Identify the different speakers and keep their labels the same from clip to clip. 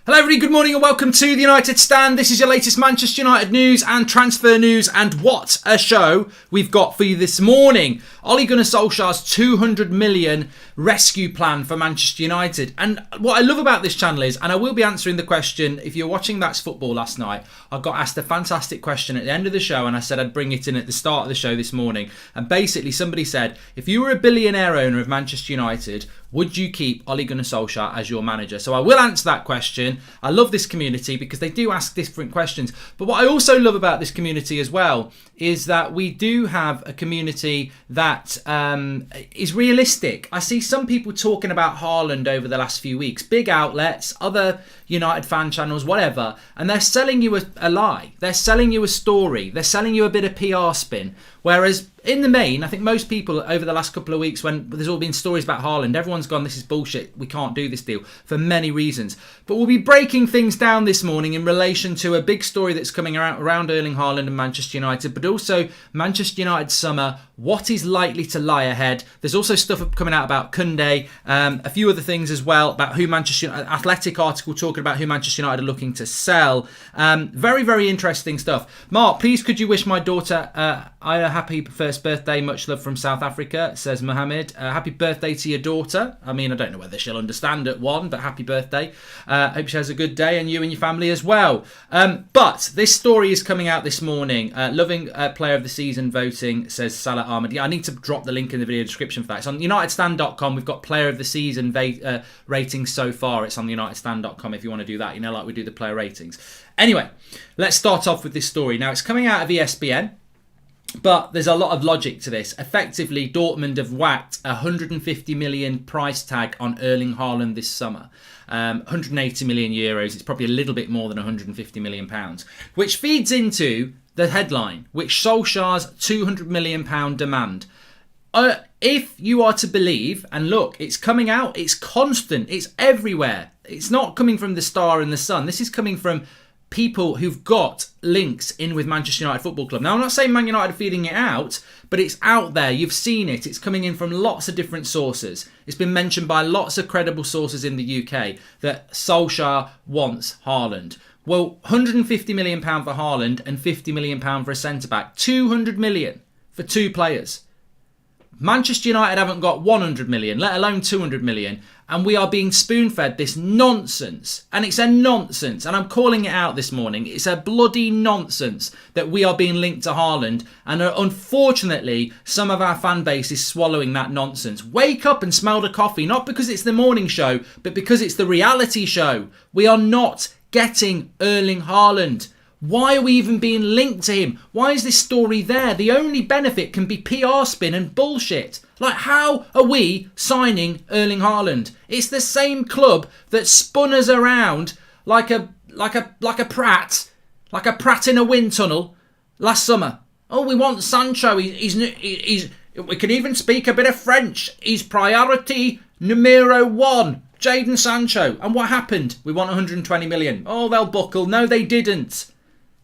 Speaker 1: Hello everybody, good morning and welcome to the United Stand. This is your latest Manchester United news and transfer news, and what a show we've got for you this morning. Ole Gunnar Solskjaer's 200 million rescue plan for Manchester United. And what I love about this channel is, and I will be answering the question, if you're watching That's Football last night, I got asked a fantastic question at the end of the show and I said I'd bring it in at the start of the show this morning. And basically somebody said, if you were a billionaire owner of Manchester United, would you keep Ole Gunnar Solskjaer as your manager? So I will answer that question. I love this community because they do ask different questions. But what I also love about this community as well is that we do have a community that is realistic. I see some people talking about Haaland over the last few weeks, big outlets, other United fan channels, whatever, and they're selling you a lie. They're selling you a story. They're selling you a bit of PR spin. Whereas in the main, I think most people over the last couple of weeks, when there's all been stories about Haaland, everyone's gone, this is bullshit, we can't do this deal, for many reasons. But we'll be breaking things down this morning in relation to a big story that's coming around Erling Haaland and Manchester United, but also Manchester United summer, what is likely to lie ahead. There's also stuff coming out about Kunde, a few other things as well, about who Manchester United, Athletic article talking about who Manchester United are looking to sell. Very, very interesting stuff. Mark, please could you wish my daughter a happy first birthday, much love from South Africa, says Mohammed. Happy birthday to your daughter. I mean, I don't know whether she'll understand at one, but happy birthday. Hope she has a good day, and you and your family as well. But this story is coming out this morning. Loving player of the season voting, says Salah Ahmed. Yeah, I need to drop the link in the video description for that. It's on unitedstand.com. We've got player of the season ratings so far. It's on unitedstand.com if you want to do that, you know, like we do the player ratings. Anyway, let's start off with this story. Now, it's coming out of ESPN. But there's a lot of logic to this. Effectively, Dortmund have whacked a 150 million price tag on Erling Haaland this summer. 180 million euros. It's probably a little bit more than 150 million pounds, which feeds into the headline, which Solskjaer's 200 million pound demand. If you are to believe, and look, it's coming out, it's constant, it's everywhere. It's not coming from the Star and the Sun. This is coming from people who've got links in with Manchester United Football Club. Now, I'm not saying Man United are feeding it out, but it's out there. You've seen it. It's coming in from lots of different sources. It's been mentioned by lots of credible sources in the UK that Solskjaer wants Haaland. Well, £150 million for Haaland and £50 million for a centre-back. 200 million for two players. Manchester United haven't got 100 million, let alone 200 million, and we are being spoon-fed this nonsense. And it's a nonsense, and I'm calling it out this morning. It's a bloody nonsense that we are being linked to Haaland, and unfortunately, some of our fan base is swallowing that nonsense. Wake up and smell the coffee, not because it's the morning show, but because it's the reality show. We are not getting Erling Haaland. Why are we even being linked to him? Why is this story there? The only benefit can be PR spin and bullshit. Like, how are we signing Erling Haaland? It's the same club that spun us around like a prat in a wind tunnel last summer. Oh, we want Sancho. He's we can even speak a bit of French. He's priority numero one. Jadon Sancho. And what happened? We want 120 million. Oh, they'll buckle. No, they didn't.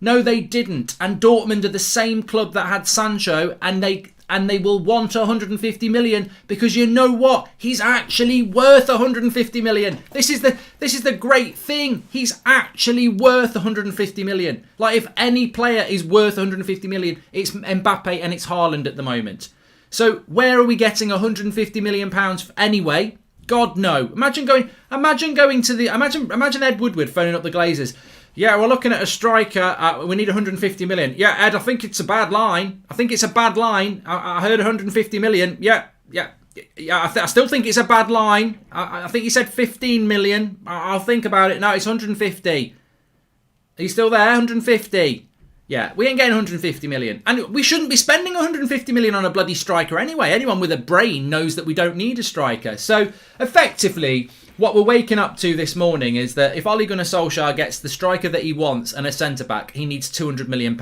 Speaker 1: No, they didn't. And Dortmund are the same club that had Sancho, and they will want 150 million because you know what? He's actually worth 150 million. This is the great thing. He's actually worth 150 million. Like, if any player is worth 150 million, it's Mbappe and it's Haaland at the moment. So where are we getting 150 million pounds anyway? God, no. Imagine going imagine Ed Woodward phoning up the Glazers. Yeah, we're looking at a striker. We need 150 million. Yeah, Ed, I think it's a bad line. I heard 150 million. Yeah. I still think it's a bad line. I think you said 15 million. I'll think about it. No, it's 150. Are you still there? 150. Yeah, we ain't getting 150 million. And we shouldn't be spending 150 million on a bloody striker anyway. Anyone with a brain knows that we don't need a striker. So, effectively, what we're waking up to this morning is that if Ole Gunnar Solskjaer gets the striker that he wants and a centre-back, he needs £200 million.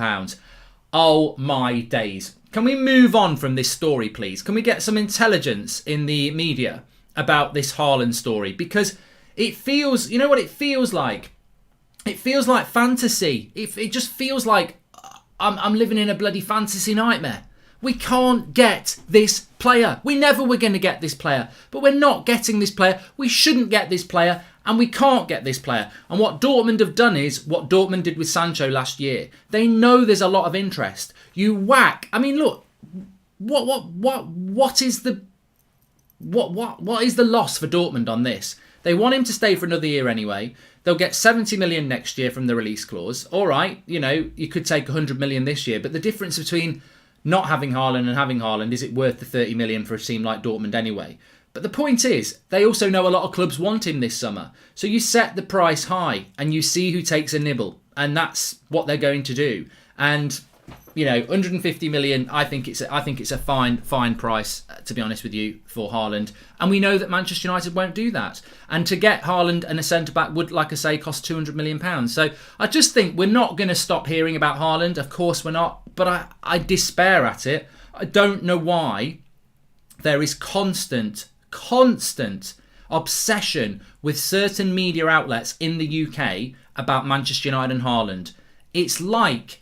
Speaker 1: Oh my days. Can we move on from this story, please? Can we get some intelligence in the media about this Haaland story? Because it feels, you know what it feels like? It feels like fantasy. It just feels like I'm living in a bloody fantasy nightmare. We can't get this player. We never were going to get this player. But we're not getting this player. We shouldn't get this player. And we can't get this player. And what Dortmund have done is what Dortmund did with Sancho last year. They know there's a lot of interest. You whack. I mean, look, what is the loss for Dortmund on this? They want him to stay for another year anyway. They'll get 70 million next year from the release clause. All right, you could take 100 million this year, but the difference between not having Haaland and having Haaland, is it worth the 30 million for a team like Dortmund anyway? But the point is, they also know a lot of clubs want him this summer. So you set the price high and you see who takes a nibble. And that's what they're going to do. And, 150 million, I think it's a fine price, to be honest with you, for Haaland. And we know that Manchester United won't do that. And to get Haaland and a centre-back would, like I say, cost £200 million. So I just think we're not going to stop hearing about Haaland. Of course we're not. But I despair at it. I don't know why there is constant obsession with certain media outlets in the UK about Manchester United and Haaland. It's like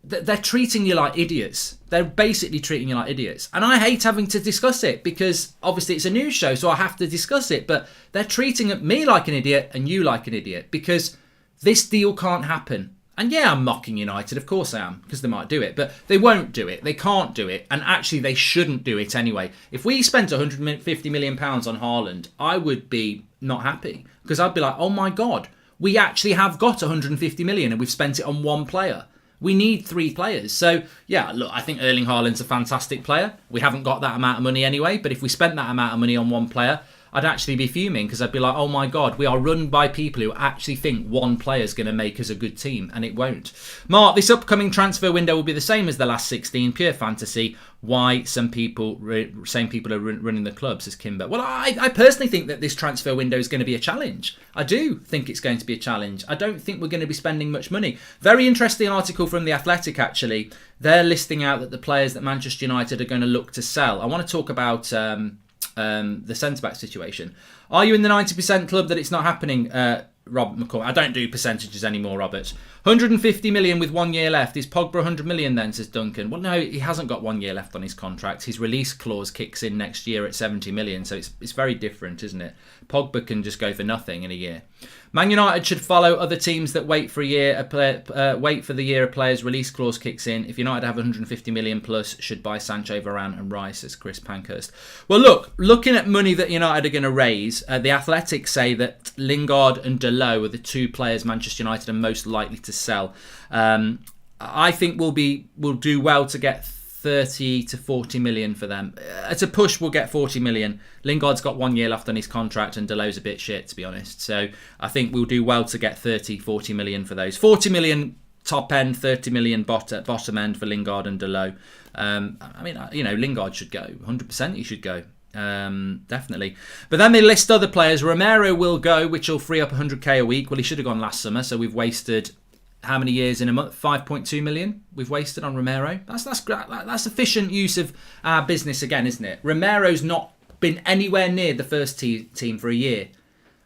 Speaker 1: they're treating you like idiots. They're basically treating you like idiots. And I hate having to discuss it because obviously it's a news show, so I have to discuss it. But they're treating me like an idiot and you like an idiot because this deal can't happen. And yeah, I'm mocking United, of course I am, because they might do it. But they won't do it. They can't do it. And actually, they shouldn't do it anyway. If we spent £150 million on Haaland, I would be not happy. Because I'd be like, oh my God, we actually have got 150 million and we've spent it on one player. We need 3 players. So, yeah, look, I think Erling Haaland's a fantastic player. We haven't got that amount of money anyway. But if we spent that amount of money on one player, I'd actually be fuming because I'd be like, oh my God, we are run by people who actually think one player is going to make us a good team, and it won't. Mark, this upcoming transfer window will be the same as the last 16, pure fantasy. Why same people are running the clubs, says Kimber. Well, I personally think that this transfer window is going to be a challenge. I do think it's going to be a challenge. I don't think we're going to be spending much money. Very interesting article from The Athletic, actually. They're listing out that the players that Manchester United are going to look to sell. I want to talk about the centre-back situation. Are you in the 90% club that it's not happening, Rob McCormick? I don't do percentages anymore, Robert. 150 million with 1 year left. Is Pogba 100 million then, says Duncan? Well, no, he hasn't got 1 year left on his contract. His release clause kicks in next year at 70 million, so it's very different, isn't it? Pogba can just go for nothing in a year. Man United should follow other teams that wait for the year a player's release clause kicks in. If United have 150 million plus, should buy Sancho, Varane and Rice, says Chris Pankhurst. Well, looking at money that United are going to raise, the Athletic say that Lingard and Dalot are the 2 players Manchester United are most likely to sell. I think we'll do well to get 30 to 40 million for them. At a push, we'll get 40 million. Lingard's got 1 year left on his contract and Delot's a bit shit, to be honest. So I think we'll do well to get 30, 40 million for those. 40 million top end, 30 million bottom end for Lingard and Dalot. Lingard should go. 100% he should go. Definitely. But then they list other players. Romero will go, which will free up 100k a week. Well, he should have gone last summer, so we've wasted how many years in a month? 5.2 million we've wasted on Romero. That's efficient use of our business again, isn't it? Romero's not been anywhere near the first team for a year.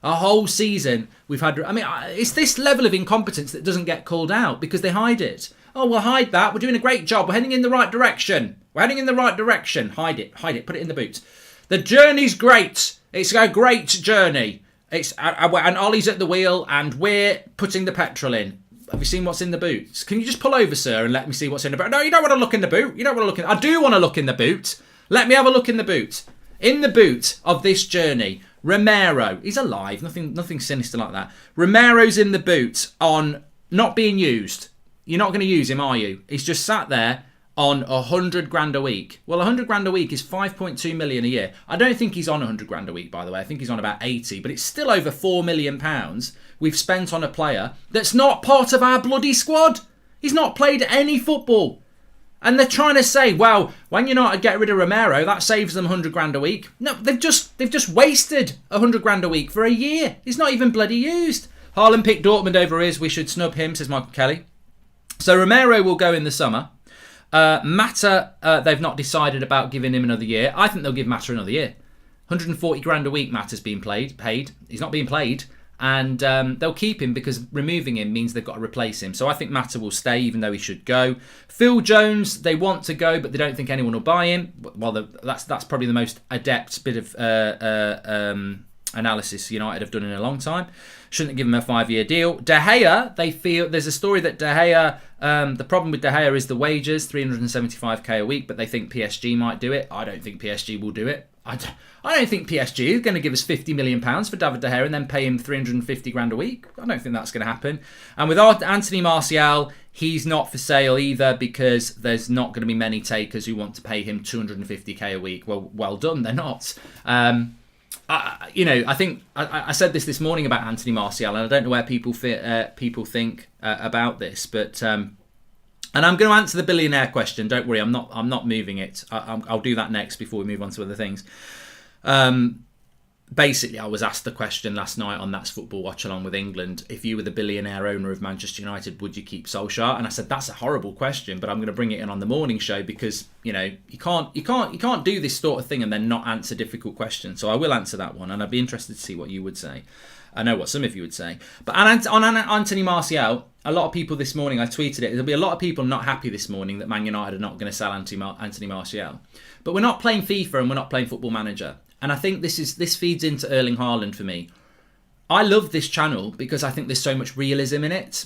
Speaker 1: A whole season we've had. It's this level of incompetence that doesn't get called out because they hide it. Oh, we'll hide that. We're doing a great job. We're heading in the right direction. Hide it. Put it in the boot. The journey's great. It's a great journey. And Ollie's at the wheel and we're putting the petrol in. Have you seen what's in the boot? Can you just pull over, sir, and let me see what's in the boot? No, you don't want to look in the boot. I do want to look in the boot. Let me have a look in the boot. In the boot of this journey, Romero. He's alive. Nothing sinister like that. Romero's in the boot on not being used. You're not going to use him, are you? He's just sat there on 100 grand a week. Well, 100 grand a week is 5.2 million a year. I don't think he's on 100 grand a week, by the way. I think he's on about 80, but it's still over £4 million we've spent on a player that's not part of our bloody squad. He's not played any football. And they're trying to say, well, when United get rid of Romero, that saves them 100 grand a week. No, they've just wasted 100 grand a week for a year. He's not even bloody used. Haaland picked Dortmund over his. We should snub him, says Michael Kelly. So Romero will go in the summer. Mata, they've not decided about giving him another year. I think they'll give Mata another year. 140 grand a week Mata's being paid. He's not being played. And they'll keep him because removing him means they've got to replace him. So I think Mata will stay even though he should go. Phil Jones, they want to go, but they don't think anyone will buy him. Well, that's probably the most adept bit of analysis United have done in a long time. Shouldn't have given him a 5-year deal. De Gea, they feel there's a story that De Gea, the problem with De Gea is the wages, 375k a week, but they think PSG might do it. I don't think PSG will do it. I don't think PSG is going to give us £50 million for David De Gea and then pay him 350 grand a week. I don't think that's going to happen. And with Anthony Martial, he's not for sale either because there's not going to be many takers who want to pay him 250k a week. Well done, they're not. I think I said this morning about Anthony Martial, and I don't know where people think about this, but and I'm going to answer the billionaire question. Don't worry, I'm not moving it. I'll do that next before we move on to other things. Basically, I was asked the question last night on That's Football Watch Along with England. If you were the billionaire owner of Manchester United, would you keep Solskjaer? And I said that's a horrible question, but I'm going to bring it in on the morning show because you can't do this sort of thing and then not answer difficult questions. So I will answer that one, and I'd be interested to see what you would say. I know what some of you would say. But on Anthony Martial, a lot of people this morning, I tweeted it, there'll be a lot of people not happy this morning that Man United are not going to sell Anthony Martial. But we're not playing FIFA and we're not playing Football Manager. And I think this feeds into Erling Haaland for me. I love this channel because I think there's so much realism in it.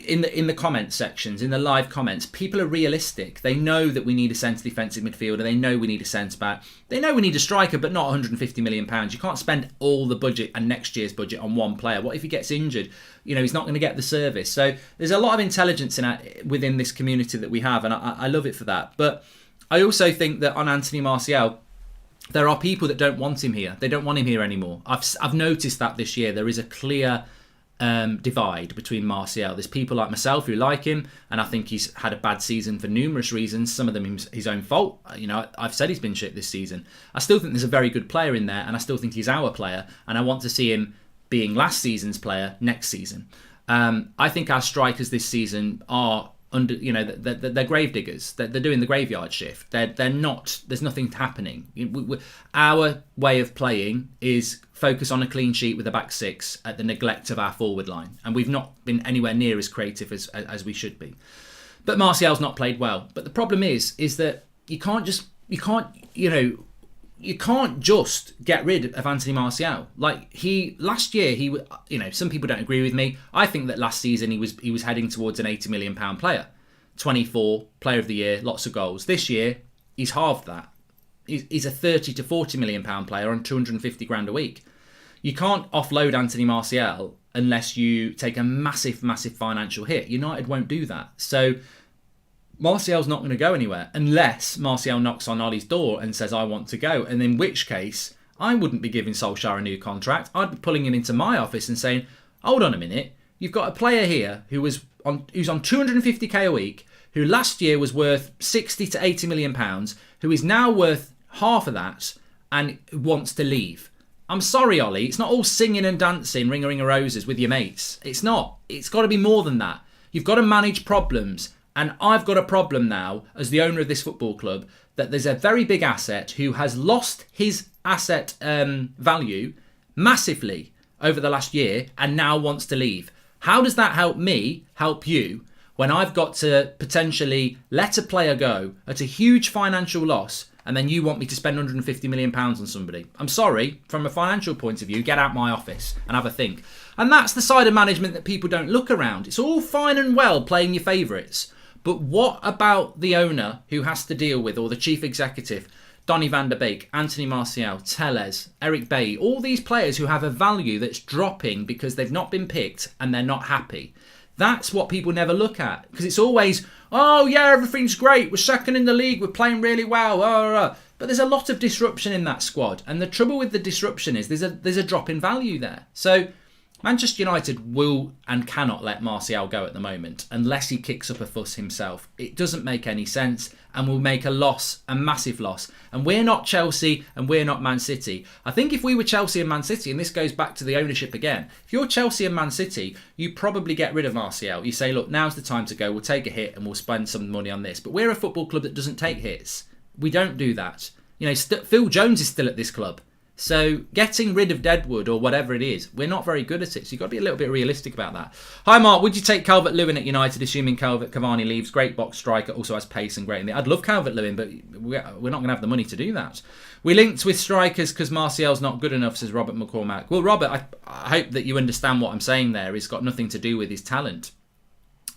Speaker 1: In the comment sections, in the live comments, people are realistic. They know that we need a centre defensive midfielder. They know we need a centre back. They know we need a striker, but not £150 million. You can't spend all the budget and next year's budget on one player. What if he gets injured? He's not going to get the service. So there's a lot of intelligence within this community that we have, and I love it for that. But I also think that on Anthony Martial, there are people that don't want him here. They don't want him here anymore. I've noticed that this year. There is a clear divide between Martial. There's people like myself who like him, and I think he's had a bad season for numerous reasons. Some of them his own fault. I've said he's been shit this season. I still think there's a very good player in there, and I still think he's our player, and I want to see him being last season's player next season. I think our strikers this season are they're grave diggers. They're doing the graveyard shift. They're not. There's nothing happening. Our way of playing is focus on a clean sheet with a back six at the neglect of our forward line, and we've not been anywhere near as creative as we should be. But Martial's not played well. But the problem is that you can't just get rid of Anthony Martial. Like last year, some people don't agree with me. I think that last season he was heading towards an £80 million player, 24 player of the year, lots of goals. This year, he's halved that. He's a 30 to 40 million pound player on 250 grand a week. You can't offload Anthony Martial unless you take a massive financial hit. United won't do that. So Martial's not going to go anywhere unless Martial knocks on Ollie's door and says, I want to go. And in which case, I wouldn't be giving Solskjaer a new contract. I'd be pulling him into my office and saying, hold on a minute. You've got a player here who's on 250k a week, who last year was worth 60 to 80 million pounds, who is now worth half of that and wants to leave. I'm sorry, Ollie. It's not all singing and dancing, ring a ring of roses with your mates. It's not. It's got to be more than that. You've got to manage problems. And I've got a problem now, as the owner of this football club, that there's a very big asset who has lost his asset value massively over the last year and now wants to leave. How does that help me, help you, when I've got to potentially let a player go at a huge financial loss and then you want me to spend £150 million on somebody? I'm sorry, from a financial point of view, get out my office and have a think. And that's the side of management that people don't look around. It's all fine and well playing your favourites. But what about the owner who has to deal with, or the chief executive, Donny van der Beek, Anthony Martial, Tellez, Eric Bailly, all these players who have a value that's dropping because they've not been picked and they're not happy? That's what people never look at, because it's always, oh yeah, everything's great, we're second in the league, we're playing really well, but there's a lot of disruption in that squad, and the trouble with the disruption is there's a drop in value there. So Manchester United will and cannot let Martial go at the moment unless he kicks up a fuss himself. It doesn't make any sense and will make a loss, a massive loss. And we're not Chelsea and we're not Man City. I think if we were Chelsea and Man City, and this goes back to the ownership again, if you're Chelsea and Man City, you probably get rid of Martial. You say, look, now's the time to go. We'll take a hit and we'll spend some money on this. But we're a football club that doesn't take hits. We don't do that. Phil Jones is still at this club. So getting rid of Deadwood or whatever it is, we're not very good at it. So you've got to be a little bit realistic about that. Hi, Mark. Would you take Calvert-Lewin at United, assuming Cavani leaves? Great box striker, also has pace and great in the... I'd love Calvert-Lewin, but we're not going to have the money to do that. We linked with strikers because Martial's not good enough, says Robert McCormack. Well, Robert, I hope that you understand what I'm saying there. It's got nothing to do with his talent.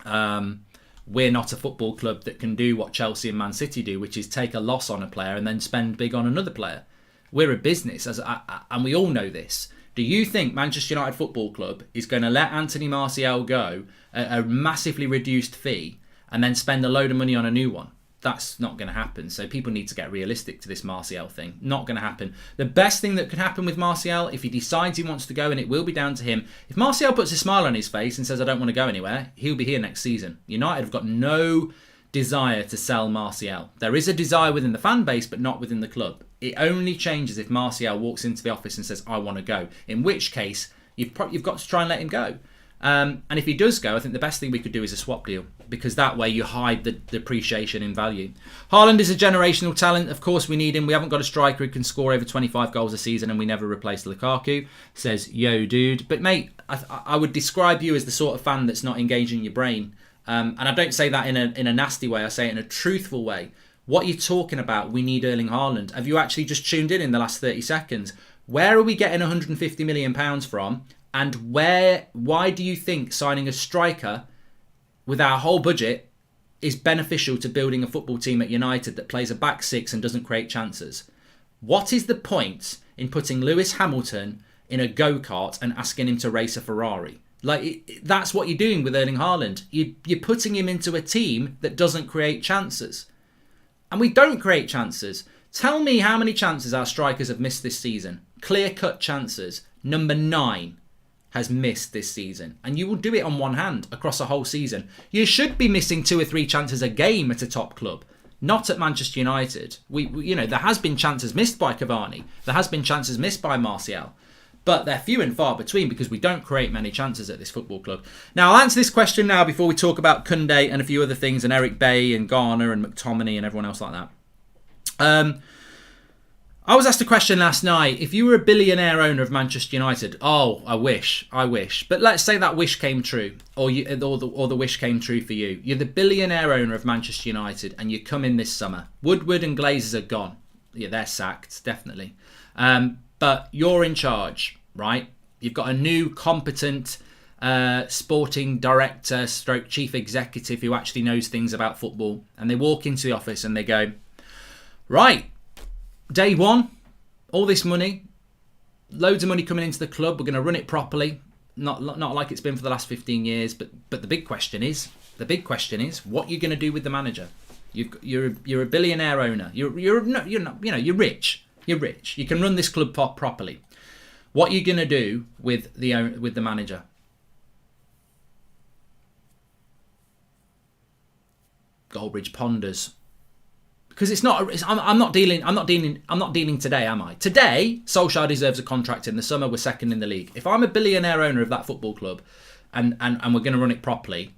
Speaker 1: We're not a football club that can do what Chelsea and Man City do, which is take a loss on a player and then spend big on another player. We're a business, and we all know this. Do you think Manchester United Football Club is going to let Anthony Martial go at a massively reduced fee and then spend a load of money on a new one? That's not going to happen. So people need to get realistic to this Martial thing. Not going to happen. The best thing that could happen with Martial, if he decides he wants to go, and it will be down to him, if Martial puts a smile on his face and says, I don't want to go anywhere, he'll be here next season. United have got no desire to sell Martial. There is a desire within the fan base, but not within the club. It only changes if Martial walks into the office and says, I want to go. In which case, you've got to try and let him go. And if he does go, I think the best thing we could do is a swap deal, because that way you hide the depreciation in value. Haaland is a generational talent. Of course we need him. We haven't got a striker who can score over 25 goals a season, and we never replaced Lukaku, says Yo Dude. But mate, I would describe you as the sort of fan that's not engaging your brain. And I don't say that in a nasty way. I say it in a truthful way. What you're talking about, we need Erling Haaland. Have you actually just tuned in the last 30 seconds? Where are we getting £150 million from? And why do you think signing a striker with our whole budget is beneficial to building a football team at United that plays a back six and doesn't create chances? What is the point in putting Lewis Hamilton in a go-kart and asking him to race a Ferrari? That's what you're doing with Erling Haaland. You're putting him into a team that doesn't create chances. And we don't create chances. Tell me how many chances our strikers have missed this season. Clear-cut chances. Number 9 has missed this season. And you will do it on one hand across a whole season. You should be missing 2 or 3 chances a game at a top club. Not at Manchester United. There has been chances missed by Cavani. There has been chances missed by Martial. But they're few and far between because we don't create many chances at this football club. Now, I'll answer this question now before we talk about Koundé and a few other things, and Eric Bay and Garner and McTominay and everyone else like that. I was asked a question last night. If you were a billionaire owner of Manchester United, I wish. But let's say that wish came true, or the wish came true for you. You're the billionaire owner of Manchester United, and you come in this summer. Woodward and Glazers are gone. Yeah, they're sacked, definitely. But you're in charge, right? You've got a new competent sporting director / chief executive who actually knows things about football. And they walk into the office and they go, right, day one, all this money, loads of money coming into the club. We're going to run it properly. Not like it's been for the last 15 years. But the big question is, what you're going to do with the manager. You're a billionaire owner. You're rich. You're rich. You can run this club properly. What are you going to do with the manager? Goldbridge ponders, because it's not. I'm not dealing today, am I? Today, Solskjaer deserves a contract in the summer. We're second in the league. If I'm a billionaire owner of that football club, and we're going to run it properly,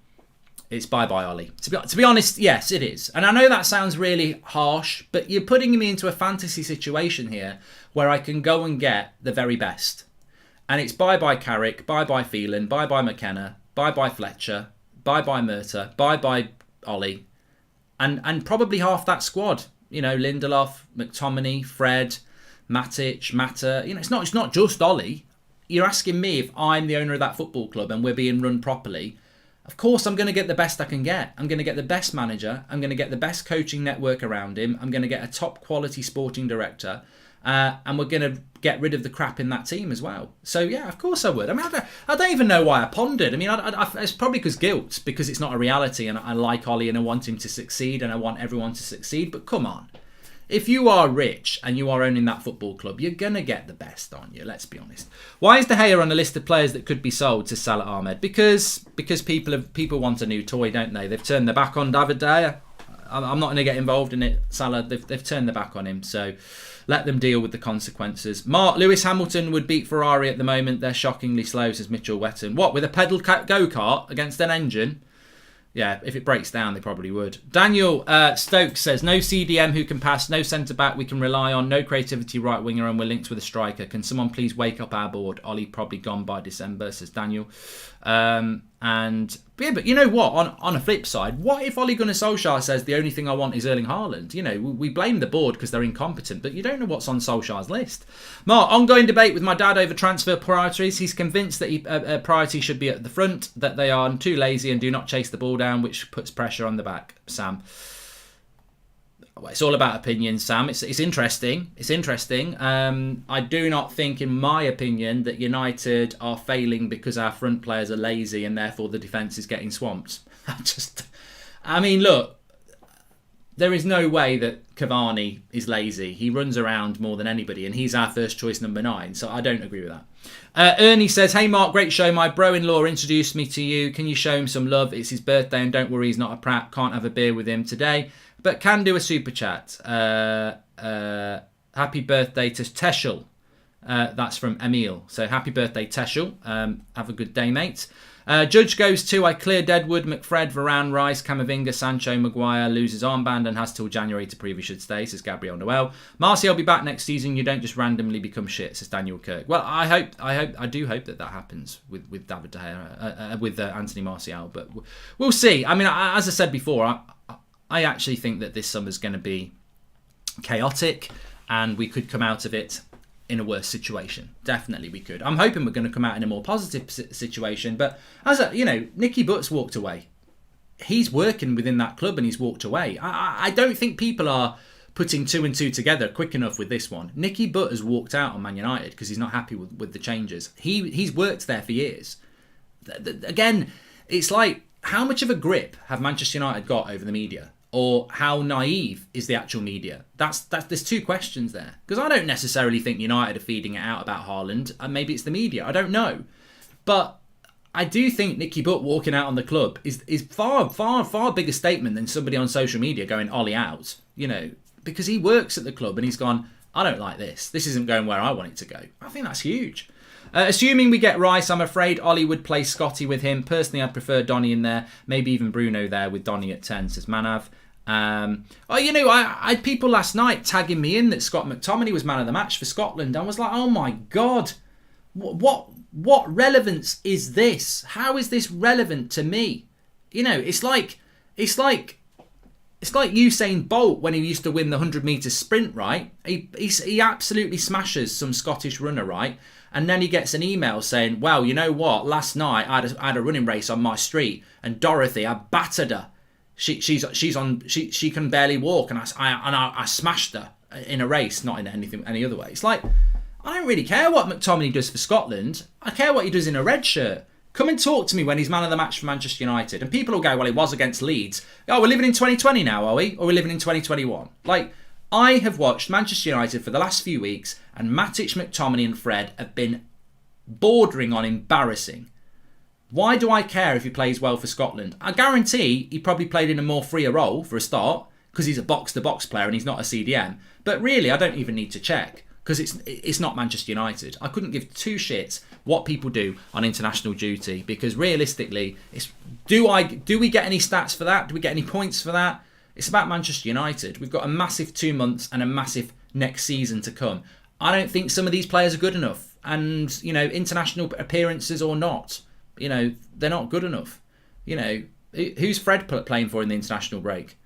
Speaker 1: it's bye-bye, Ollie. To be honest, yes, it is. And I know that sounds really harsh, but you're putting me into a fantasy situation here where I can go and get the very best. And it's bye-bye Carrick, bye-bye Phelan, bye-bye McKenna, bye-bye Fletcher, bye-bye Murta, bye-bye Ollie. And probably half that squad. Lindelof, McTominay, Fred, Matic, Mata. It's not just Ollie. You're asking me if I'm the owner of that football club and we're being run properly. Of course, I'm going to get the best I can get. I'm going to get the best manager. I'm going to get the best coaching network around him. I'm going to get a top quality sporting director. And we're going to get rid of the crap in that team as well. So, yeah, of course I would. I mean, I don't even know why I pondered. I mean, it's probably because it's not a reality. And I like Ollie and I want him to succeed and I want everyone to succeed. But come on. If you are rich and you are owning that football club, you're going to get the best, aren't you? Let's be honest. Why is De Gea on the list of players that could be sold to Salah Ahmed? Because people want a new toy, don't they? They've turned their back on David De Gea. I'm not going to get involved in it, Salah. They've turned their back on him. So let them deal with the consequences. Mark, Lewis Hamilton would beat Ferrari at the moment. They're shockingly slow, says Mitchell Wetton. What, with a pedal go-kart against an engine? Yeah, if it breaks down, they probably would. Daniel Stokes says, no CDM who can pass, no centre-back we can rely on, no creativity right-winger, and we're linked with a striker. Can someone please wake up our board? Ollie probably gone by December, says Daniel. But you know what? On a flip side, what if Ole Gunnar Solskjaer says the only thing I want is Erling Haaland? You know, we blame the board because they're incompetent, but you don't know what's on Solskjaer's list. Mark, ongoing debate with my dad over transfer priorities. He's convinced that priority should be at the front, that they are too lazy and do not chase the ball down, which puts pressure on the back. Sam. Well, it's all about opinions, Sam. It's interesting. It's interesting. I do not think, in my opinion, that United are failing because our front players are lazy and therefore the defence is getting swamped. I mean, look, there is no way that Cavani is lazy. He runs around more than anybody and he's our first choice number 9. So I don't agree with that. Ernie says, hey Mark, great show. My bro-in-law introduced me to you. Can you show him some love? It's his birthday and don't worry, he's not a prat. Can't have a beer with him today. But can do a super chat. Happy birthday to Teschel. That's from Emil. So happy birthday, Teschel. Have a good day, mate. Judge goes to, I clear Deadwood, McFred, Varane, Rice, Camavinga, Sancho, Maguire, loses armband and has till January to prove he should stay, says Gabriel Noel. Martial will be back next season. You don't just randomly become shit, says Daniel Kirk. Well, I do hope that happens with David De Gea, with Anthony Martial, but we'll see. I mean, as I said before, I actually think that this summer's going to be chaotic and we could come out of it in a worse situation. Definitely we could. I'm hoping we're going to come out in a more positive situation, but Nicky Butt's walked away. He's working within that club and he's walked away. I don't think people are putting 2 and 2 together quick enough with this one. Nicky Butt has walked out on Man United because he's not happy with the changes. He's worked there for years. Again, it's like, how much of a grip have Manchester United got over the media? Or how naive is the actual media? There's 2 questions there. Because I don't necessarily think United are feeding it out about Haaland. And maybe it's the media. I don't know. But I do think Nicky Butt walking out on the club is far, far, far bigger statement than somebody on social media going Ollie out. You know, because he works at the club and he's gone, I don't like this. This isn't going where I want it to go. I think that's huge. Assuming we get Rice, I'm afraid Ollie would play Scotty with him. Personally, I'd prefer Donny in there. Maybe even Bruno there with Donny at 10, says Manav. I had people last night tagging me in that Scott McTominay was man of the match for Scotland. I was like, oh my God, what relevance is this? How is this relevant to me? You know, it's like Usain Bolt when he used to win the 100 metre sprint, right? He absolutely smashes some Scottish runner, right? And then he gets an email saying, well, you know what? Last night I had a running race on my street and Dorothy, I battered her. She can barely walk and I smashed her in a race, not in any other way. It's like, I don't really care what McTominay does for Scotland. I care what he does in a red shirt. Come and talk to me when he's man of the match for Manchester United. And people will go, well, he was against Leeds. Oh, we're living in 2020 now, are we? Or we're living in 2021? Like, I have watched Manchester United for the last few weeks and Matic, McTominay and Fred have been bordering on embarrassing. Why do I care if he plays well for Scotland? I guarantee he probably played in a more freer role for a start because he's a box-to-box player and he's not a CDM. But really, I don't even need to check because it's not Manchester United. I couldn't give 2 shits what people do on international duty because realistically, do we get any stats for that? Do we get any points for that? It's about Manchester United. We've got a massive 2 months and a massive next season to come. I don't think some of these players are good enough. And, you know, international appearances or not, you know, they're not good enough. You know, who's Fred playing for in the international break?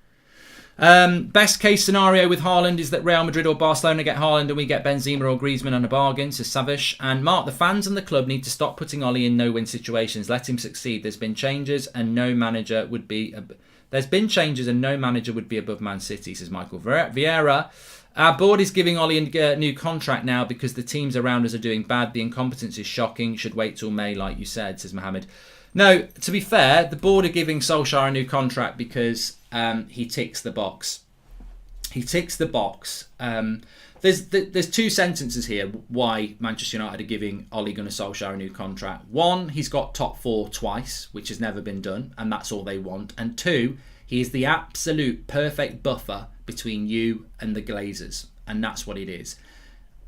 Speaker 1: Best case scenario with Haaland is that Real Madrid or Barcelona get Haaland and we get Benzema or Griezmann on a bargain, says Savish. And Mark, the fans and the club need to stop putting Ollie in no-win situations. Let him succeed. There's been changes and no manager would be above Man City, says Michael Vieira. Our board is giving Ollie a new contract now because the teams around us are doing bad. The incompetence is shocking. Should wait till May, like you said, says Mohammed. No, to be fair, the board are giving Solskjaer a new contract because he ticks the box. He ticks the box. There's 2 sentences here why Manchester United are giving Ole Gunnar Solskjaer a new contract. 1, he's got top 4 twice, which has never been done, and that's all they want. And 2, he is the absolute perfect buffer between you and the Glazers, and that's what it is.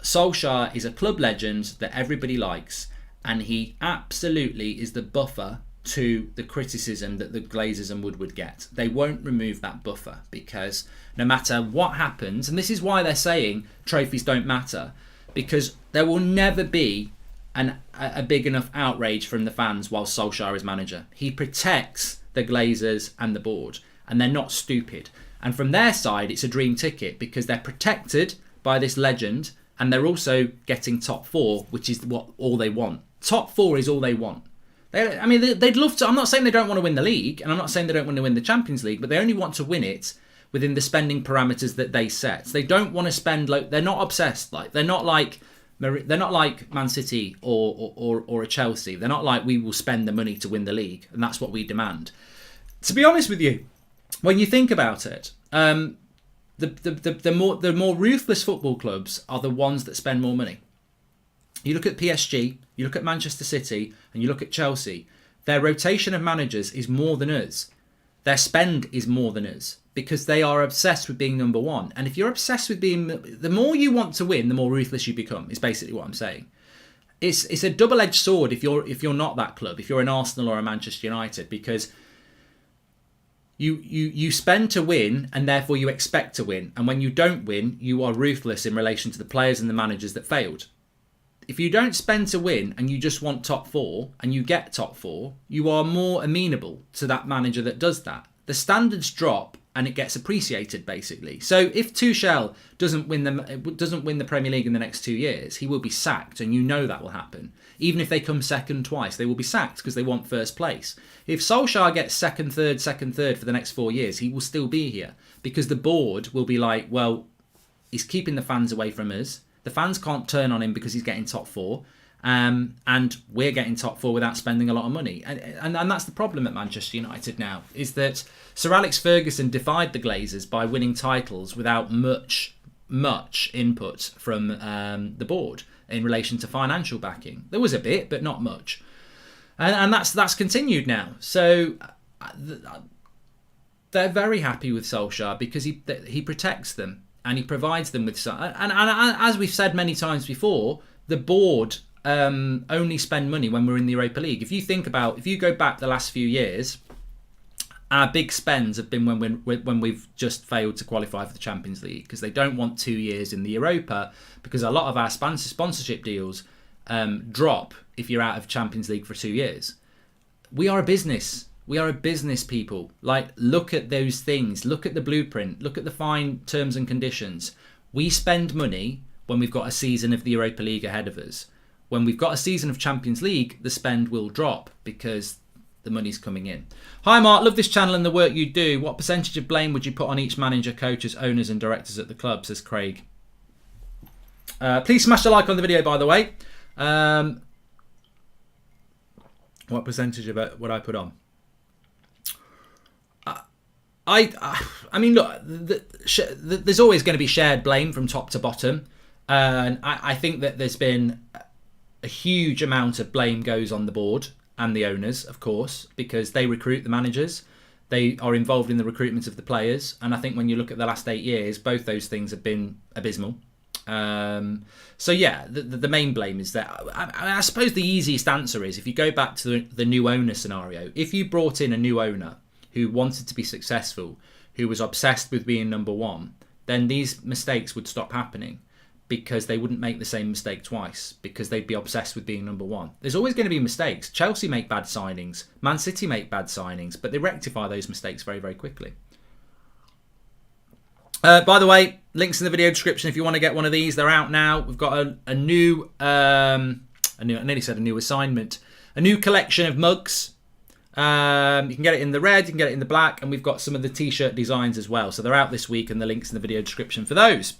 Speaker 1: Solskjaer is a club legend that everybody likes, and he absolutely is the buffer to the criticism that the Glazers and Woodward get. They won't remove that buffer, because no matter what happens, and this is why they're saying trophies don't matter, because there will never be a big enough outrage from the fans while Solskjaer is manager. He protects the Glazers and the board, and they're not stupid. And from their side, it's a dream ticket, because they're protected by this legend, and they're also getting top 4, which is all they want. Top 4 is all they want. They'd love to. I'm not saying they don't want to win the league, and I'm not saying they don't want to win the Champions League, but they only want to win it within the spending parameters that they set. They don't want to spend they're not obsessed. They're not like Man City or a Chelsea. They're not like, we will spend the money to win the league, and that's what we demand. To be honest with you, when you think about it, the more ruthless football clubs are the ones that spend more money. You look at PSG, you look at Manchester City, and you look at Chelsea. Their rotation of managers is more than us. Their spend is more than us, because they are obsessed with being number one. And if you're obsessed with being, the more you want to win, the more ruthless you become, is basically what I'm saying. It's a double-edged sword if you're not that club, if you're an Arsenal or a Manchester United, because you spend to win, and therefore you expect to win. And when you don't win, you are ruthless in relation to the players and the managers that failed. If you don't spend to win and you just want top 4 and you get top 4, you are more amenable to that manager that does that. The standards drop and it gets appreciated, basically. So if Tuchel doesn't win the Premier League in the next 2 years, he will be sacked, and you know that will happen. Even if they come second twice, they will be sacked because they want first place. If Solskjaer gets second, third for the next 4 years, he will still be here, because the board will be like, well, he's keeping the fans away from us. The fans can't turn on him because he's getting top 4. And we're getting top 4 without spending a lot of money. And that's the problem at Manchester United now, is that Sir Alex Ferguson defied the Glazers by winning titles without much input from the board in relation to financial backing. There was a bit, but not much. And that's continued now. So they're very happy with Solskjaer, because he protects them. And he provides them with some. And as we've said many times before, the board only spend money when we're in the Europa League. If you go back the last few years, our big spends have been when we've just failed to qualify for the Champions League, because they don't want 2 years in the Europa, because a lot of our sponsorship deals drop if you're out of Champions League for 2 years. We are a business. We are a business, people. Look at those things. Look at the blueprint. Look at the fine terms and conditions. We spend money when we've got a season of the Europa League ahead of us. When we've got a season of Champions League, the spend will drop because the money's coming in. Hi, Mark. Love this channel and the work you do. What percentage of blame would you put on each manager, coaches, owners and directors at the club, says Craig. Please smash the like on the video, by the way. What percentage of it would I put on? I mean, look, there's always going to be shared blame from top to bottom. And I think that there's been a huge amount of blame goes on the board and the owners, of course, because they recruit the managers. They are involved in the recruitment of the players. And I think when you look at the last 8 years, both those things have been abysmal. So yeah, the main blame is that. I suppose the easiest answer is, if you go back to the new owner scenario, if you brought in a new owner who wanted to be successful, who was obsessed with being number one, then these mistakes would stop happening, because they wouldn't make the same mistake twice, because they'd be obsessed with being number one. There's always going to be mistakes. Chelsea make bad signings. Man City make bad signings, but they rectify those mistakes very, very quickly. By the way, links in the video description if you want to get one of these. They're out now. We've got a new I nearly said a new assignment. A new collection of mugs. You can get it in the red, you can get it in the black, and we've got some of the t-shirt designs as well. So they're out this week, and the links in the video description for those.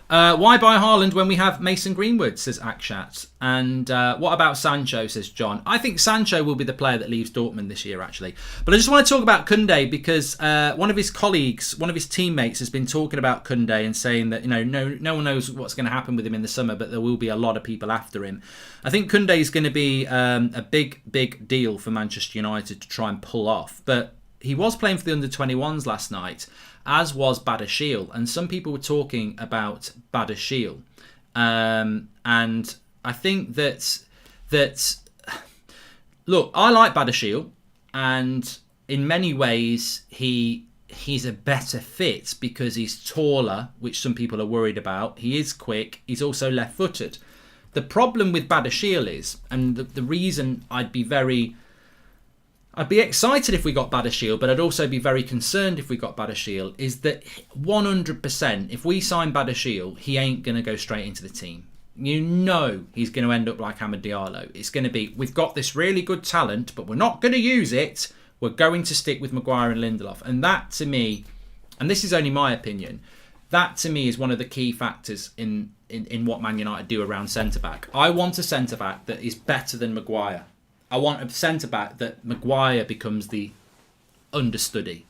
Speaker 1: Why buy Haaland when we have Mason Greenwood, says Akshat. And what about Sancho, says John. I think Sancho will be the player that leaves Dortmund this year, actually. But I just want to talk about Koundé, because one of his colleagues, one of his teammates, has been talking about Koundé and saying that, no one knows what's going to happen with him in the summer, but there will be a lot of people after him. I think Koundé is going to be a big deal for Manchester United to try and pull off. But he was playing for the under-21s last night, as was Badiashile, and some people were talking about Badiashile, and I think that look, I like Badiashile, and in many ways he's a better fit because he's taller, which some people are worried about. He is quick. He's also left-footed. The problem with Badiashile is, and the reason I'd be excited if we got Badiashile, but I'd also be very concerned if we got Badiashile, is that 100%, if we sign Badiashile, he ain't going to go straight into the team. You know he's going to end up like Amad Diallo. It's going to be, we've got this really good talent, but we're not going to use it. We're going to stick with Maguire and Lindelof. And that to me, and this is only my opinion, that to me is one of the key factors in what Man United do around centre-back. I want a centre-back that is better than Maguire. I want a centre-back that Maguire becomes the understudy.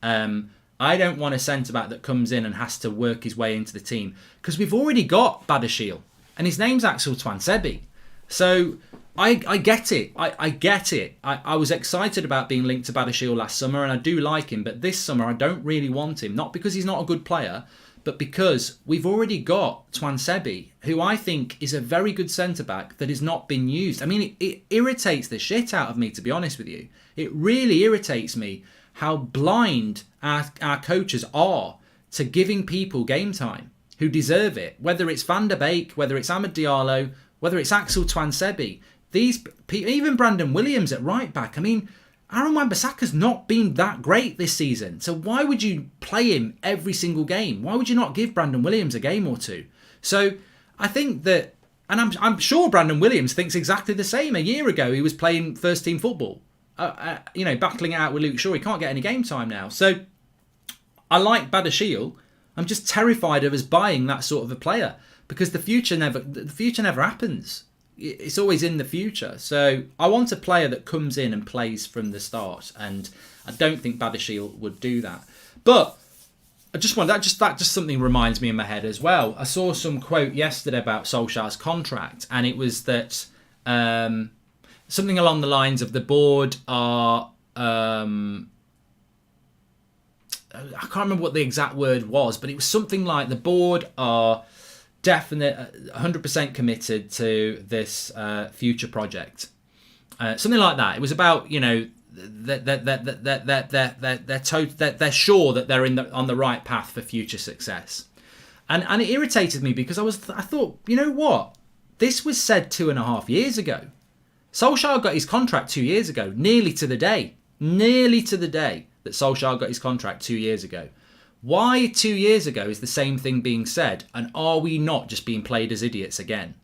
Speaker 1: I don't want a centre-back that comes in and has to work his way into the team, because we've already got Badiashile and his name's Axel Tuanzebe. So I get it. I get it. I was excited about being linked to Badiashile last summer, and I do like him, but this summer I don't really want him. Not because he's not a good player, but because we've already got Tuanzebe, who I think is a very good centre-back that has not been used. I mean, it irritates the shit out of me, to be honest with you. It really irritates me how blind our coaches are to giving people game time who deserve it. Whether it's Van der Beek, whether it's Amad Diallo, whether it's Axel Tuanzebe, these people, even Brandon Williams at right back. I mean, Aaron Wan-Bissaka's not been that great this season. So why would you play him every single game? Why would you not give Brandon Williams a game or two? So I think that, and I'm sure Brandon Williams thinks exactly the same. A year ago, he was playing first team football, battling it out with Luke Shaw. He can't get any game time now. So I like Badiashile. I'm just terrified of us buying that sort of a player, because the future never happens. It's always in the future. So I want a player that comes in and plays from the start, and I don't think Badiashile would do that. But I just want that just something reminds me in my head as well. I saw some quote yesterday about Solskjaer's contract, and it was that something along the lines of the board are I can't remember what the exact word was, but it was something like the board are definite 100% committed to this future project, something like that. It was about, they're sure that they're on the right path for future success, and it irritated me because I thought, you know what, this was said 2.5 years ago. Solskjaer got his contract 2 years ago, nearly to the day that Solskjaer got his contract 2 years ago. Why 2 years ago is the same thing being said, and are we not just being played as idiots again?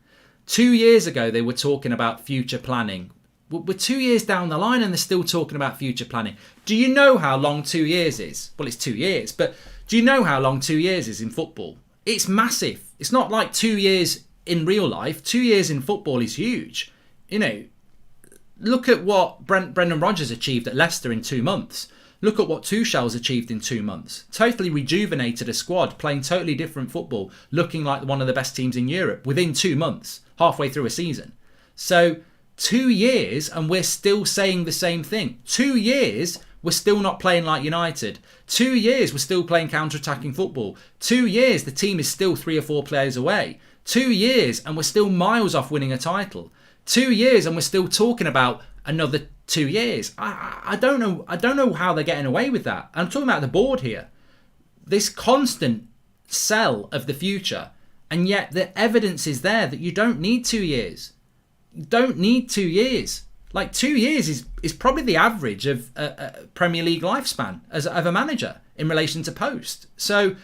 Speaker 1: 2 years ago they were talking about future planning. We're 2 years down the line and they're still talking about future planning. Do you know how long 2 years is? Well, it's 2 years, but do you know how long 2 years is in football? It's massive. It's not like 2 years in real life. 2 years in football is huge. Look at what Brendan Rodgers achieved at Leicester in 2 months. Look at what Tuchel's achieved in 2 months. Totally rejuvenated a squad, playing totally different football, looking like one of the best teams in Europe within 2 months, halfway through a season. So 2 years and we're still saying the same thing. 2 years, we're still not playing like United. 2 years, we're still playing counter-attacking football. 2 years, the team is still 3 or 4 players away. 2 years and we're still miles off winning a title. 2 years and we're still talking about another 2 years. I don't know how they're getting away with that. I'm talking about the board here. This constant sell of the future, and yet the evidence is there that you don't need 2 years. You don't need 2 years. Like 2 years is probably the average of a Premier League lifespan of a manager in relation to post. So,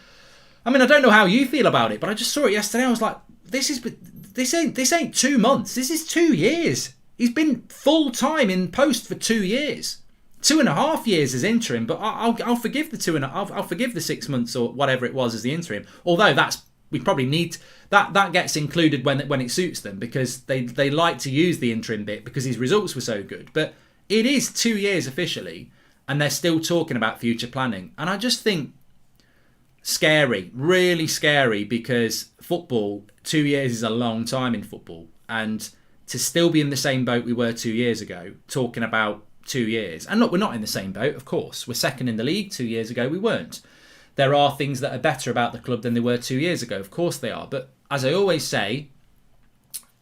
Speaker 1: I mean, I don't know how you feel about it, but I just saw it yesterday. I was like, this ain't 2 months. This is 2 years. He's been full time in post for 2 years, 2.5 years as interim. But I'll forgive I'll forgive the 6 months or whatever it was as the interim. Although we probably need that gets included when it suits them, because they like to use the interim bit because his results were so good. But it is 2 years officially, and they're still talking about future planning. And I just think scary, really scary, because football, 2 years is a long time in football, and to still be in the same boat we were 2 years ago, talking about 2 years. And look, we're not in the same boat, of course. We're second in the league. 2 years ago, we weren't. There are things that are better about the club than they were 2 years ago. Of course they are. But as I always say,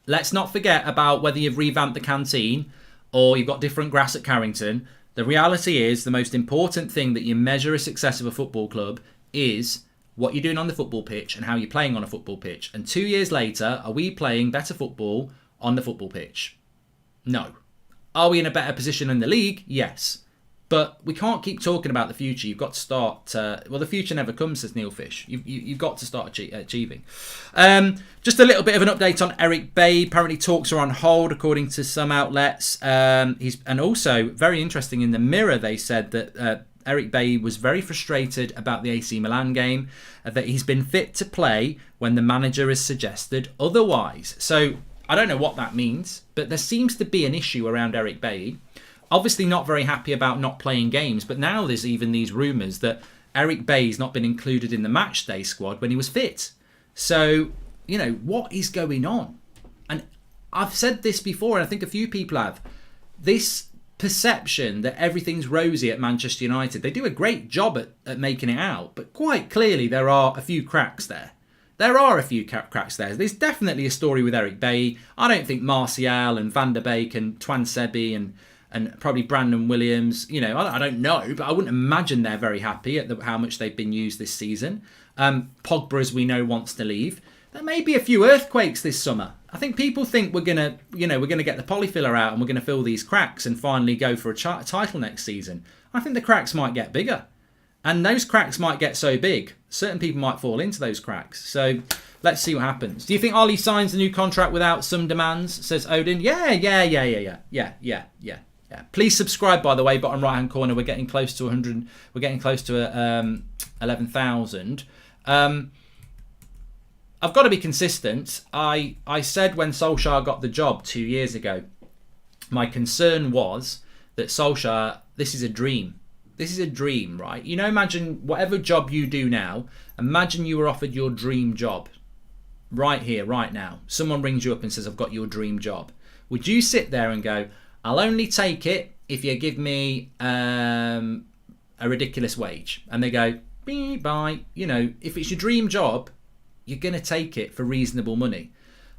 Speaker 1: let's not forget about whether you've revamped the canteen or you've got different grass at Carrington. The reality is the most important thing that you measure a success of a football club is what you're doing on the football pitch and how you're playing on a football pitch. And 2 years later, are we playing better football on the football pitch? No. Are we in a better position in the league? Yes. But we can't keep talking about the future. You've got to start... the future never comes, says Neil Fish. You've got to start achieving. Just a little bit of an update on Eric Bailly. Apparently talks are on hold, according to some outlets. And also, very interesting, in the Mirror, they said that Eric Bailly was very frustrated about the AC Milan game, that he's been fit to play when the manager has suggested otherwise. So, I don't know what that means, but there seems to be an issue around Eric Bailly. Obviously not very happy about not playing games, but now there's even these rumours that Eric Bailly's not been included in the matchday squad when he was fit. So, what is going on? And I've said this before, and I think a few people have. This perception that everything's rosy at Manchester United, they do a great job at making it out, but quite clearly there are a few cracks there. There are a few cracks there. There's definitely a story with Eric Bailly. I don't think Martial and Van der Beek and Twan Sebi and probably Brandon Williams, I don't know, but I wouldn't imagine they're very happy at how much they've been used this season. Pogba, as we know, wants to leave. There may be a few earthquakes this summer. I think people think we're gonna get the polyfiller out and we're gonna fill these cracks and finally go for a title next season. I think the cracks might get bigger, and those cracks might get so big, certain people might fall into those cracks. So let's see what happens. Do you think Ollie signs a new contract without some demands? Says Odin. Yeah. Please subscribe, by the way, bottom right hand corner. We're getting close to 100. We're getting close to 11,000. I've got to be consistent. I said when Solskjaer got the job 2 years ago, my concern was that Solskjaer, this is a dream. This is a dream, right? Imagine whatever job you do now, imagine you were offered your dream job right here, right now. Someone rings you up and says, I've got your dream job. Would you sit there and go, I'll only take it if you give me a ridiculous wage? And they go, bye. If it's your dream job, you're going to take it for reasonable money.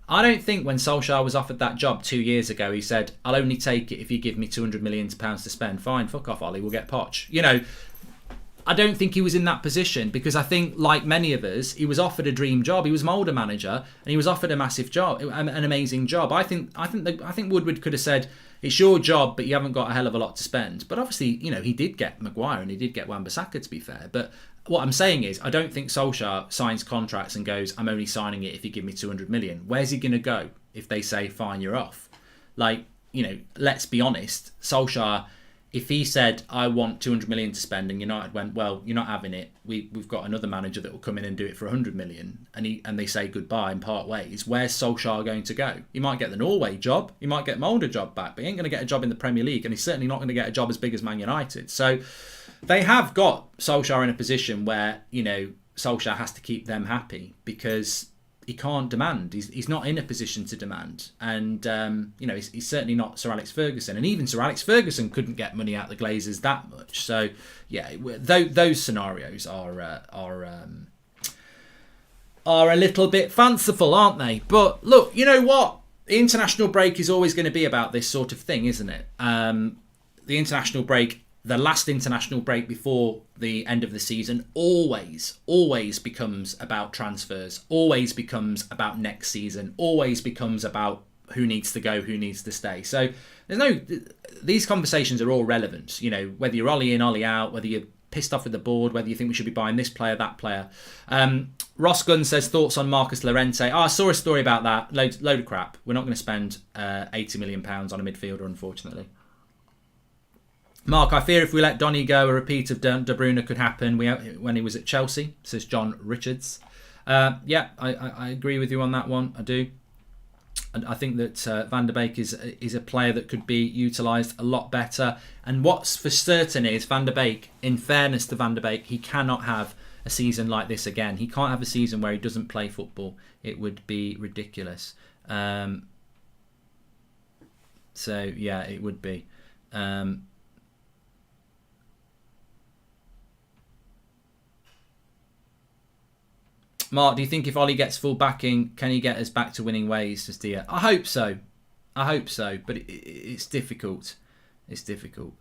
Speaker 1: I don't think when Solskjaer was offered that job 2 years ago, he said, I'll only take it if you give me £200 million to spend. Fine, fuck off, Ollie, we'll get Poch. I don't think he was in that position, because I think, like many of us, he was offered a dream job. He was Mulder manager, and he was offered a massive job, an amazing job. I think Woodward could have said, it's your job, but you haven't got a hell of a lot to spend. But obviously, he did get Maguire and he did get Wan-Bissaka, to be fair. But what I'm saying is, I don't think Solskjaer signs contracts and goes, I'm only signing it if you give me 200 million. Where's he going to go if they say, fine, you're off? Let's be honest. Solskjaer, if he said, I want 200 million to spend, and United went, well, you're not having it. We've got another manager that will come in and do it for 100 million, and they say goodbye and part ways. Where's Solskjaer going to go? He might get the Norway job. He might get Mulder job back, but he ain't going to get a job in the Premier League, and he's certainly not going to get a job as big as Man United. So they have got Solskjaer in a position where, Solskjaer has to keep them happy, because he can't demand. He's not in a position to demand. And, he's certainly not Sir Alex Ferguson. And even Sir Alex Ferguson couldn't get money out of the Glazers that much. So, yeah, those scenarios are a little bit fanciful, aren't they? But look, you know what? The international break is always going to be about this sort of thing, isn't it? The international break, the last international break before the end of the season, always becomes about transfers, always becomes about next season, always becomes about who needs to go, who needs to stay. So these conversations are all relevant, whether you're Ollie in, Ollie out, whether you're pissed off with the board, whether you think we should be buying this player, that player. Ross Gunn says, thoughts on Marcus Llorente. I saw a story about that. Load of crap. We're not going to spend £80 million on a midfielder, unfortunately. Mark, I fear if we let Donny go, a repeat of De Bruyne could happen when he was at Chelsea, says John Richards. I agree with you on that one. I do. And I think that Van der Beek is a player that could be utilised a lot better. And what's for certain is Van der Beek, in fairness to Van der Beek, he cannot have a season like this again. He can't have a season where he doesn't play football. It would be ridiculous. It would be. Mark, do you think if Ollie gets full backing, can he get us back to winning ways, says Dia? I hope so. I hope so, but it's difficult. It's difficult.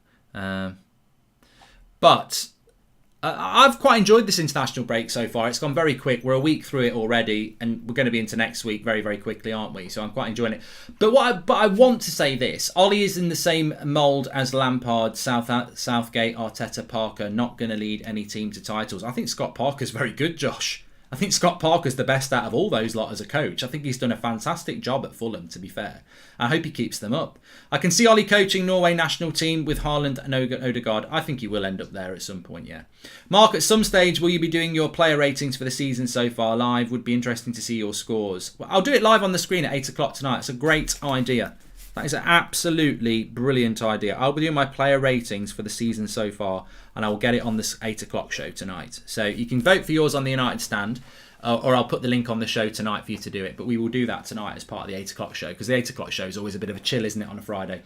Speaker 1: But I've quite enjoyed this international break so far. It's gone very quick. We're a week through it already, and we're going to be into next week very, very quickly, aren't we? So I'm quite enjoying it. But I want to say this. Ollie is in the same mould as Lampard, Southgate, Arteta, Parker. Not going to lead any team to titles. I think Scott Parker's very good, Josh. I think Scott Parker's the best out of all those lot as a coach. I think he's done a fantastic job at Fulham, to be fair. I hope he keeps them up. I can see Ollie coaching Norway national team with Haaland and Odegaard. I think he will end up there at some point, yeah. Mark, at some stage, will you be doing your player ratings for the season so far live? Would be interesting to see your scores. Well, I'll do it live on the screen at 8 o'clock tonight. It's a great idea. That is an absolutely brilliant idea. I'll be doing my player ratings for the season so far, and I will get it on this 8 o'clock show tonight. So you can vote for yours on the United Stand, or I'll put the link on the show tonight for you to do it. But we will do that tonight as part of the 8 o'clock show, because the 8 o'clock show is always a bit of a chill, isn't it, on a Friday?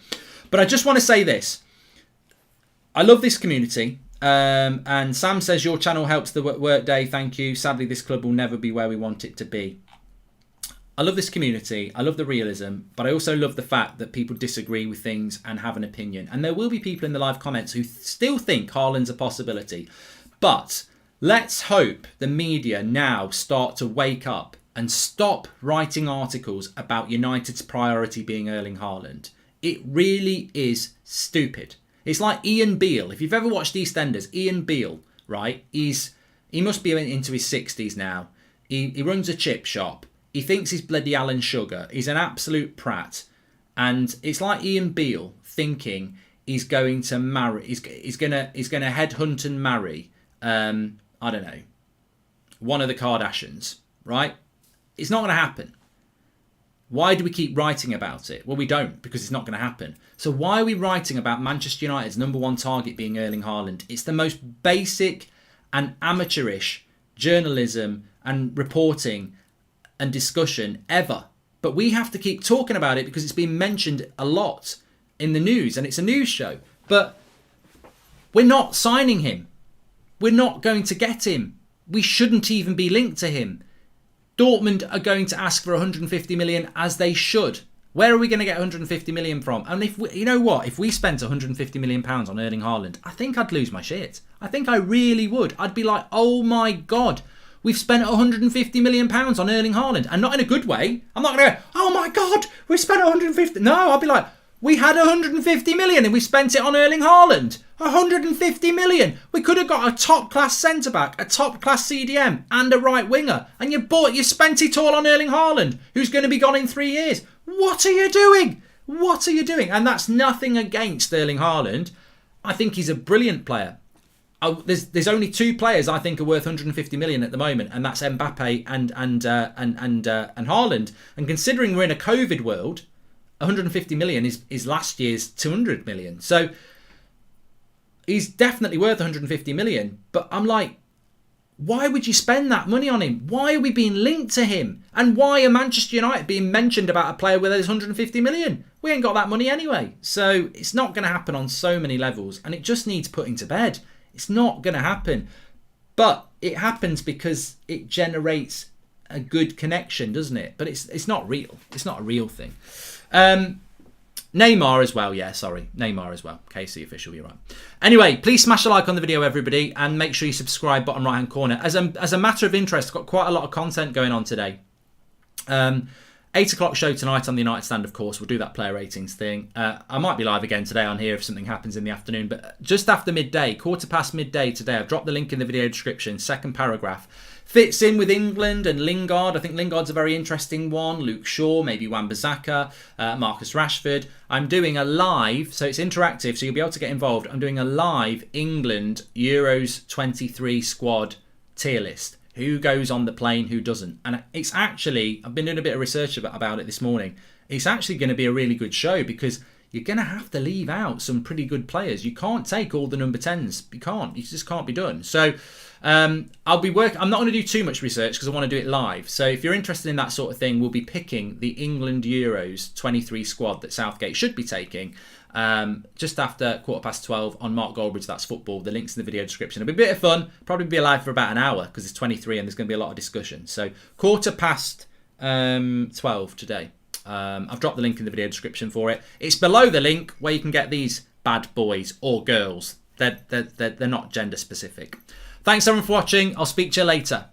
Speaker 1: But I just want to say this. I love this community. And Sam says, your channel helps the work day. Thank you. Sadly, this club will never be where we want it to be. I love this community. I love the realism, but I also love the fact that people disagree with things and have an opinion. And there will be people in the live comments who still think Haaland's a possibility. But let's hope the media now start to wake up and stop writing articles about United's priority being Erling Haaland. It really is stupid. It's like Ian Beale. If you've ever watched EastEnders, Ian Beale, right? He must be into his 60s now. He runs a chip shop. He thinks he's bloody Alan Sugar. He's an absolute prat. And it's like Ian Beale thinking he's going to marry, he's going to headhunt and marry, I don't know, one of the Kardashians, right? It's not going to happen. Why do we keep writing about it? Well, we don't, because it's not going to happen. So why are we writing about Manchester United's number one target being Erling Haaland? It's the most basic and amateurish journalism and reporting and discussion ever. But we have to keep talking about it because it's been mentioned a lot in the news, and it's a news show. But we're not signing him. We're not going to get him. We shouldn't even be linked to him. Dortmund are going to ask for 150 million, as they should. Where are we going to get 150 million from? And if we, you know what, if we spent 150 million pounds on Erling Haaland, I think I'd lose my shit. I think I really would. I'd be like, oh my God, we've spent 150 million pounds on Erling Haaland, and not in a good way. I'm not going to go, oh my God, we spent 150. No, I'll be like, we had 150 million and we spent it on Erling Haaland. 150 million. We could have got a top-class centre-back, a top-class CDM and a right winger. And you spent it all on Erling Haaland, who's going to be gone in 3 years. What are you doing? What are you doing? And that's nothing against Erling Haaland. I think he's a brilliant player. There's only two players I think are worth 150 million at the moment, and that's Mbappe and Haaland. And considering we're in a COVID world, 150 million is last year's 200 million. So he's definitely worth 150 million. But I'm like, why would you spend that money on him? Why are we being linked to him? And why are Manchester United being mentioned about a player where there's 150 million? We ain't got that money anyway. So it's not going to happen on so many levels, and it just needs putting to bed. It's not going to happen. But it happens because it generates a good connection, doesn't it? But it's not real. It's not a real thing. Neymar as well, yeah, sorry. Neymar as well. KC official, you're right. Anyway, please smash a like on the video, everybody, and make sure you subscribe, bottom right-hand corner. As a matter of interest, I've got quite a lot of content going on today. 8 o'clock show tonight on the United Stand, of course. We'll do that player ratings thing. I might be live again today on here if something happens in the afternoon, but just after midday, quarter past midday today, I've dropped the link in the video description, second paragraph. Fits in with England and Lingard. I think Lingard's a very interesting one. Luke Shaw, maybe Wan-Bissaka, Marcus Rashford. I'm doing a live, so it's interactive, so you'll be able to get involved. I'm doing a live England Euros 23 squad tier list. Who goes on the plane, who doesn't. And it's actually, I've been doing a bit of research about it this morning. It's actually going to be a really good show because you're going to have to leave out some pretty good players. You can't take all the number 10s. You can't. It just can't be done. So I'll be working. I'm not going to do too much research because I want to do it live. So if you're interested in that sort of thing, we'll be picking the England Euros 23 squad that Southgate should be taking just after 12:15 on Mark Goldbridge. That's football. The link's in the video description. It'll be a bit of fun. Probably be live for about an hour because it's 23 and there's going to be a lot of discussion. So 12:15 today. I've dropped the link in the video description for it. It's below the link where you can get these bad boys or girls. They're not gender specific. Thanks everyone for watching. I'll speak to you later.